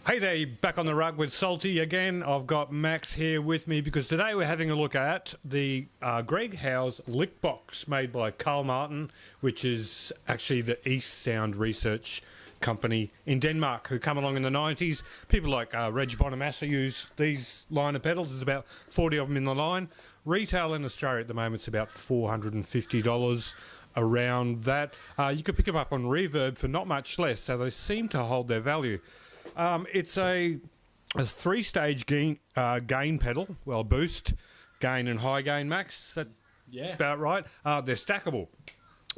Hey there, back on the rug with Salty again. I've got Max here with me because today we're having a look at the Greg Howe's lick box made by Carl Martin, which is actually the East Sound Research company in Denmark who come along in the 90s. People like Reg Bonamassa use these line of pedals. There's about 40 of them in the line. Retail in Australia at the moment is about $450, around that. You could pick them up on Reverb for not much less, so they seem to hold their value. It's a three-stage gain pedal. Well, boost, gain and high gain, Max. That about right. They're stackable.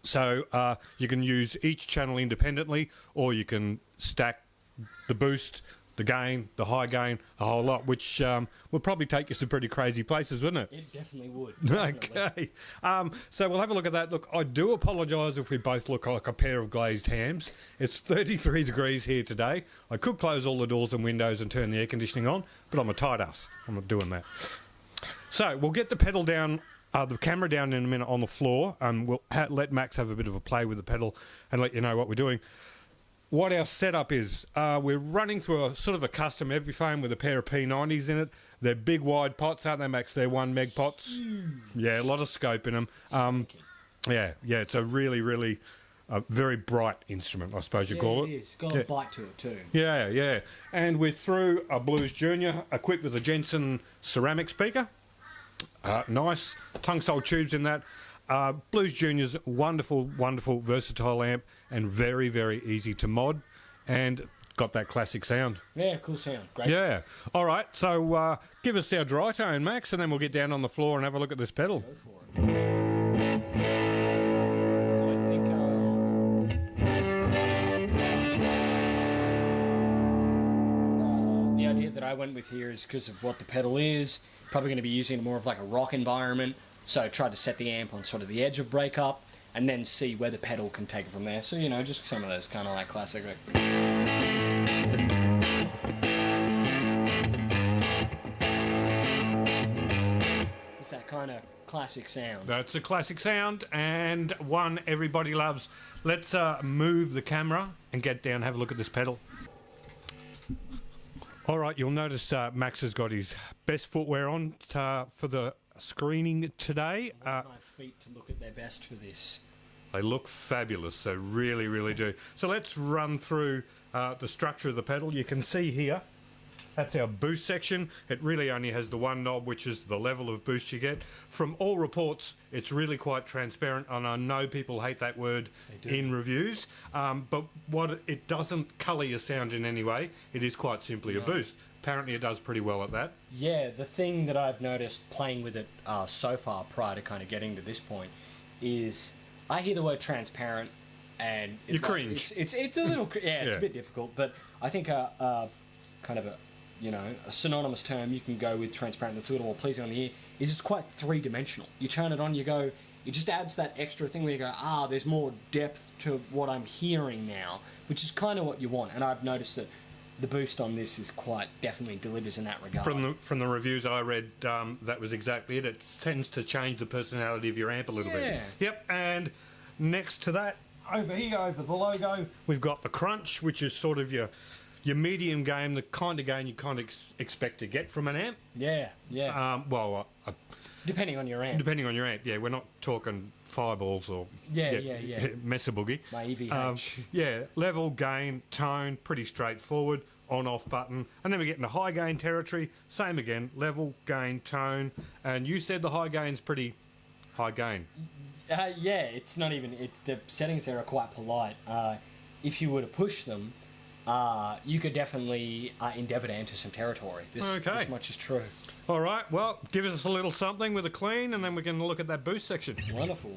So you can use each channel independently, or you can stack the boost, the gain, the high gain, a whole lot, which would probably take you to pretty crazy places, wouldn't it? It definitely would. Definitely. Okay. So we'll have a look at that. Look, I do apologise if we both look like a pair of glazed hams. It's 33 degrees here today. I could close all the doors and windows and turn the air conditioning on, but I'm a tight ass. I'm not doing that. So we'll get the pedal down, the camera down in a minute on the floor, and we'll let Max have a bit of a play with the pedal and let you know what we're doing. What our setup is, we're running through a sort of a custom Epiphone with a pair of P90s in it. They're big wide pots, aren't they, Max? They're 1 meg pots. Yeah, a lot of scope in them. Yeah, it's a really very bright instrument, I suppose you call it. It is. Got a bite to it too. Yeah. And we're through a Blues Junior equipped with a Jensen ceramic speaker. Nice tungsole tubes in that. Blues Junior's wonderful, versatile amp and very easy to mod, and got that classic sound. Yeah, cool sound. Great. Yeah. All right, so give us our dry tone, Max, and then we'll get down on the floor and have a look at this pedal. Go for it. So I think the idea that I went with here is because of what the pedal is. Probably going to be using it more of like a rock environment. So I tried to set the amp on sort of the edge of breakup and then see where the pedal can take it from there. So, you know, just some of those kind of like classic. Just that kind of classic sound. That's a classic sound and one everybody loves. Let's move the camera and get down and have a look at this pedal. All right, you'll notice Max has got his best footwear on for the screening today. I want my feet to look at their best for this. They look fabulous, they really do. So let's run through the structure of the pedal. You can see here, that's our boost section. It really only has the one knob, which is the level of boost you get. From all reports, it's really quite transparent, and I know people hate that word in reviews, but it doesn't colour your sound in any way. It is quite simply a boost. Apparently it does pretty well at that. Yeah, the thing that I've noticed playing with it so far prior to kind of getting to this point is I hear the word transparent and... You cringe. It's a little... Yeah, it's a bit difficult, but I think kind of a synonymous term you can go with transparent that's a little more pleasing on the ear is it's quite three-dimensional. You turn it on, you go... It just adds that extra thing where you go, there's more depth to what I'm hearing now, which is kind of what you want. And I've noticed that the boost on this is definitely delivers in that regard. From the reviews I read, that was exactly it. It tends to change the personality of your amp a little bit. Yep, and next to that, over here, over the logo, we've got the crunch, which is sort of your medium gain, the kind of gain you kind of expect to get from an amp. Yeah. Depending on your amp. Yeah, we're not talking fireballs or Mesa Boogie. My EVH. Level, gain, tone, pretty straightforward, on-off button. And then we get into high gain territory, same again, level, gain, tone. And you said the high gain's pretty high gain. It's not even... the settings there are quite polite. If you were to push them, you could definitely endeavour to enter some territory. This much is true. All right, well, give us a little something with a clean, and then we can look at that boost section. Wonderful.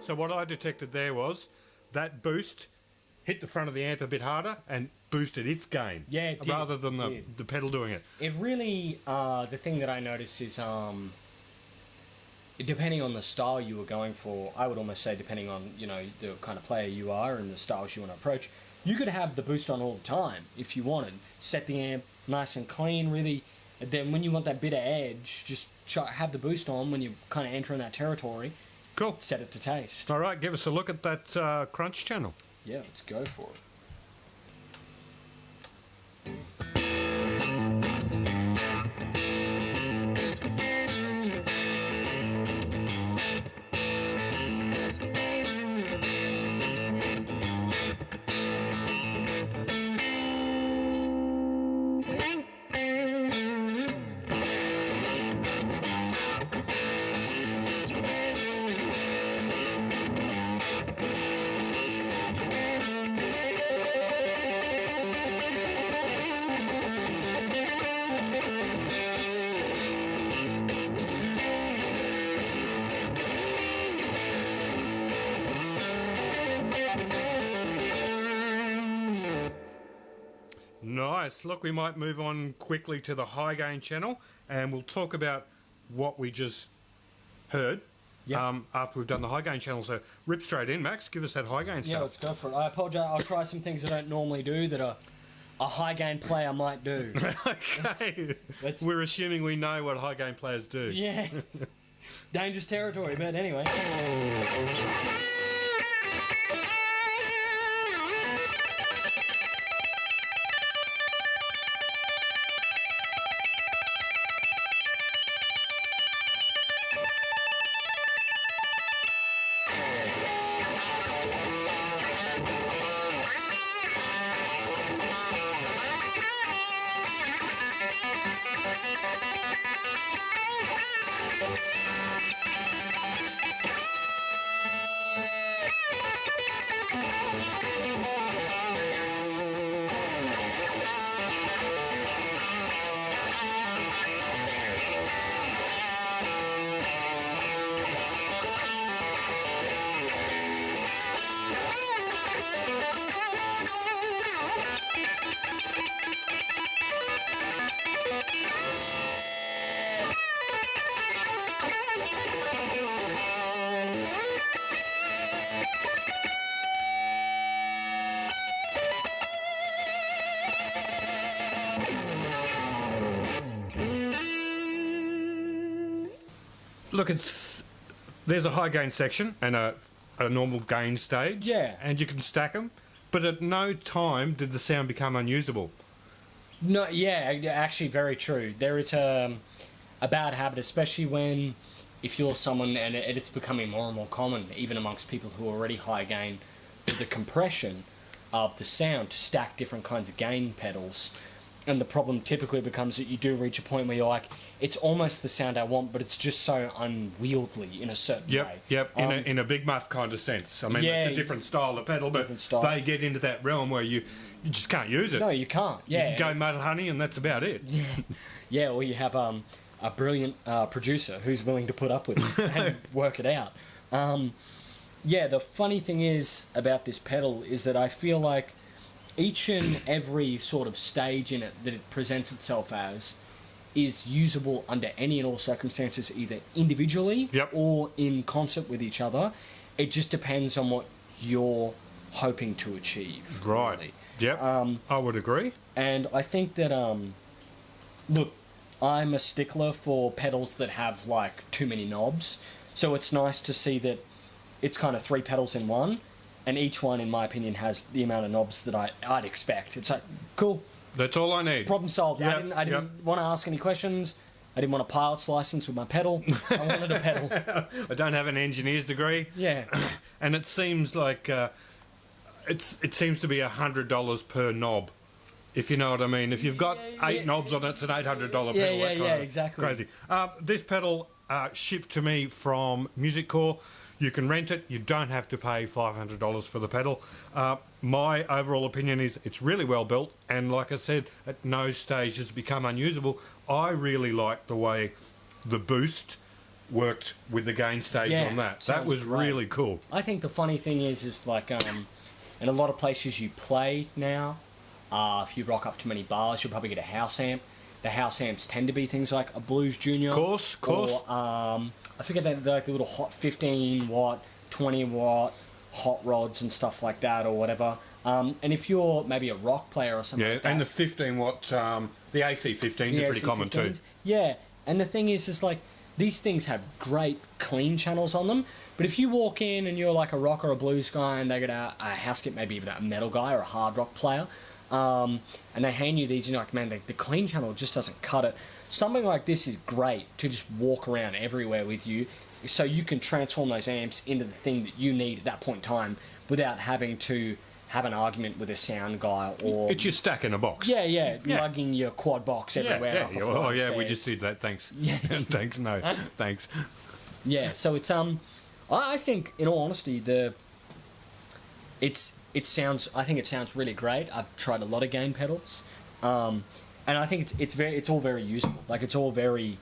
So what I detected there was that boost hit the front of the amp a bit harder and boosted its gain. Yeah, it did. Rather than the pedal doing it. It really, the thing that I noticed is, depending on the style you were going for, I would almost say depending on, you know, the kind of player you are and the styles you want to approach, you could have the boost on all the time if you wanted. Set the amp nice and clean, really. And then when you want that bit of edge, just have the boost on when you kind of enter in that territory. Cool. Set it to taste. All right, give us a look at that crunch channel. Yeah, let's go for it. Nice. Look, we might move on quickly to the high gain channel, and we'll talk about what we just heard after we've done the high gain channel. So rip straight in, Max. Give us that high gain stuff. Yeah, let's go for it. I apologise. I'll try some things I don't normally do that a high gain player might do. Okay. We're assuming we know what high gain players do. Yeah. Dangerous territory, but anyway. Look, there's a high gain section and a normal gain stage. Yeah. And you can stack them, but at no time did the sound become unusable. No, yeah, actually very true. There is a bad habit, especially when if you're someone, and it's becoming more and more common, even amongst people who are already high gain, for the compression of the sound to stack different kinds of gain pedals. And the problem typically becomes that you do reach a point where you're like, it's almost the sound I want, but it's just so unwieldy in a certain way. Yep, in a big muff kind of sense. I mean, it's a different style of pedal, but they get into that realm where you just can't use it. No, you can't. Yeah, you can go mud honey, and that's about it. Yeah, yeah. Or you have a brilliant producer who's willing to put up with it and work it out. Yeah, the funny thing is about this pedal is that I feel like each and every sort of stage in it that it presents itself as is usable under any and all circumstances, either individually or in concert with each other. It just depends on what you're hoping to achieve. Right. Really. Yep. I would agree. And I think that, look, I'm a stickler for pedals that have, like, too many knobs. So it's nice to see that it's kind of 3 pedals in one. And each one, in my opinion, has the amount of knobs that I'd expect. It's like, cool. That's all I need. Problem solved. Yep, I didn't want to ask any questions. I didn't want a pilot's license with my pedal. I wanted a pedal. I don't have an engineer's degree. Yeah. And it seems like it seems to be $100 per knob, if you know what I mean. If you've got 8 knobs on it, it's an $800 pedal. Yeah, exactly. Crazy. This pedal shipped to me from Musicorp. You can rent it. You don't have to pay $500 for the pedal. My overall opinion is it's really well built, and like I said, at no stage has it become unusable. I really like the way the boost worked with the gain stage on that. That was great. really cool. I think the funny thing is like And a lot of places you play now, if you rock up to many bars, you'll probably get a house amp. The house amps tend to be things like a Blues Junior. Course. Or, I forget that they're like the little hot 15 watt, 20 watt hot rods and stuff like that or whatever. And if you're maybe a rock player or something like that. And the 15 watt, the AC 15s are pretty common too. Yeah, and the thing is like, these things have great clean channels on them, but if you walk in and you're like a rock or a blues guy and they get a house kit, maybe even a metal guy or a hard rock player, and they hand you these, you're like, man, the clean channel just doesn't cut it. Something like this is great to just walk around everywhere with you, so you can transform those amps into the thing that you need at that point in time without having to have an argument with a sound guy or... It's your stack in a box. Yeah. Lugging your quad box everywhere. Yeah. Oh, yeah, we just did that. Thanks. Yes. Thanks, no. Thanks. Yeah, so it's... I think, in all honesty, it sounds really great. I've tried a lot of gain pedals, and I think it's all very usable. Like, it's all very,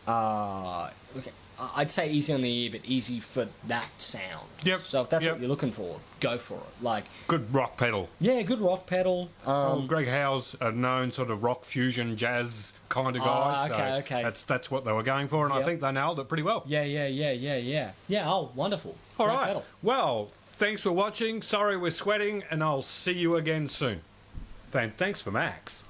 I'd say easy on the ear, but easy for that sound. Yep. So if that's what you're looking for, go for it. Like, good rock pedal. Yeah, good rock pedal. Greg Howe's a known sort of rock fusion jazz kind of guy. Okay. That's what they were going for, and I think they nailed it pretty well. Yeah. Oh, wonderful. All Great right. pedal. Well, thanks for watching. Sorry we're sweating, and I'll see you again soon. Thanks for Max.